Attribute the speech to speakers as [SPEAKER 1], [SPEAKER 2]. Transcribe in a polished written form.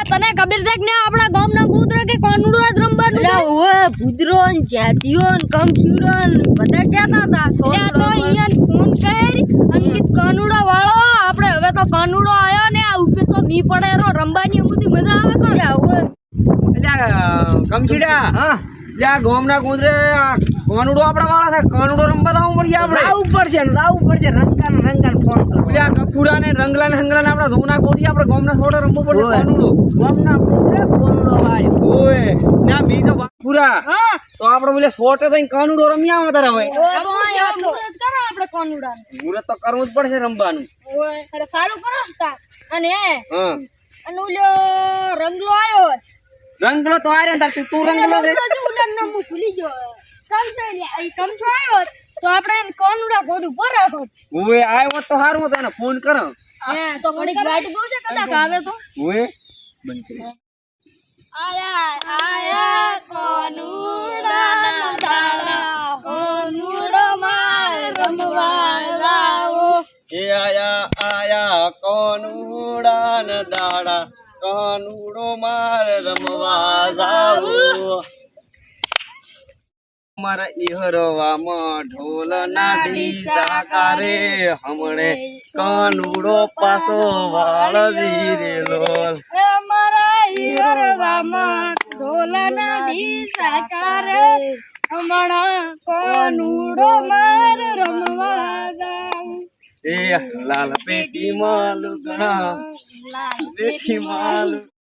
[SPEAKER 1] તને ખબર છે કે ને આપણા ગામના કૂતરા કે કોનુડો જ રમવાનું છે?
[SPEAKER 2] ઓય ભૂદરો ને જાતિયો ને કમચુડો ને બધા કહેતા હતા
[SPEAKER 1] લે તો ઈયન ફોન કરી અંકિત કોનુડો વાળો આપણે હવે તો કોનુડો આયો ને આ ઉપર તો મી પડે રો રમવાની બધી મજા આવે તો
[SPEAKER 2] ઓય
[SPEAKER 3] કમચીડા
[SPEAKER 2] હા
[SPEAKER 3] લ્યા ગોમના કૂતરે કોનુડો આપડા વાળા છે કોનુડો રમવા તો મળી આપણે
[SPEAKER 2] લાવવું પડશે રંગાન ફોન કરો
[SPEAKER 3] લ્યા કપૂરા ને રંગલા ને હંગલા ને આપડા ધોના કોઠી આપણે ગોમના થોડા રમવું પડશે
[SPEAKER 2] ઓય.
[SPEAKER 3] કોનુડો
[SPEAKER 2] ગામના કૂતરા કોનુડો વાળ્યો
[SPEAKER 3] ઓય ના બી તો પૂરા
[SPEAKER 1] હા
[SPEAKER 3] તો આપણે બોલે સોટે થઈને કોનુડો રમી આવા તારા હવે
[SPEAKER 1] ઓય તો યાર મુરત કરો આપણે કોનુડાને
[SPEAKER 3] મુરત તો કરવું જ પડશે રમવાનું
[SPEAKER 1] ઓય અરે સારું કરો તા અને
[SPEAKER 3] હા
[SPEAKER 1] અને ઓલો રંગલો આયો
[SPEAKER 3] રંગલો તો આરે તાર તું રંગલો રે
[SPEAKER 1] હું ભૂલી ગયો કમછો આવ્યો તો આપણે એને કોનુડા ગોડું પર રાખો
[SPEAKER 3] ઓય આવ્યો તો હારું હતો એને ફોન કરો
[SPEAKER 1] હે તો ઘડીક વાઈટ દઉં છે કદાચ આવે તો
[SPEAKER 3] ઓય બંધ કરી
[SPEAKER 1] આયા આયા કોનુડા દાડા કોનુડો માર રમવા લાવો
[SPEAKER 3] એ આયા કોનુડા ન દાડા કોનુડો માર રમવા જાવો મારા ઈહરવામાં ઢોલ ના ડીસા કારે હમણે કોનુડો પાસો વાળ જીરેલો
[SPEAKER 1] એ મારા ઈરવામાં ઢોલના ડીસા કરે હમણાં કોનુડો માર રમવા જાઉં
[SPEAKER 3] એ લાલ પેટી માં લુગડા
[SPEAKER 1] લાલ
[SPEAKER 3] દેખી માલ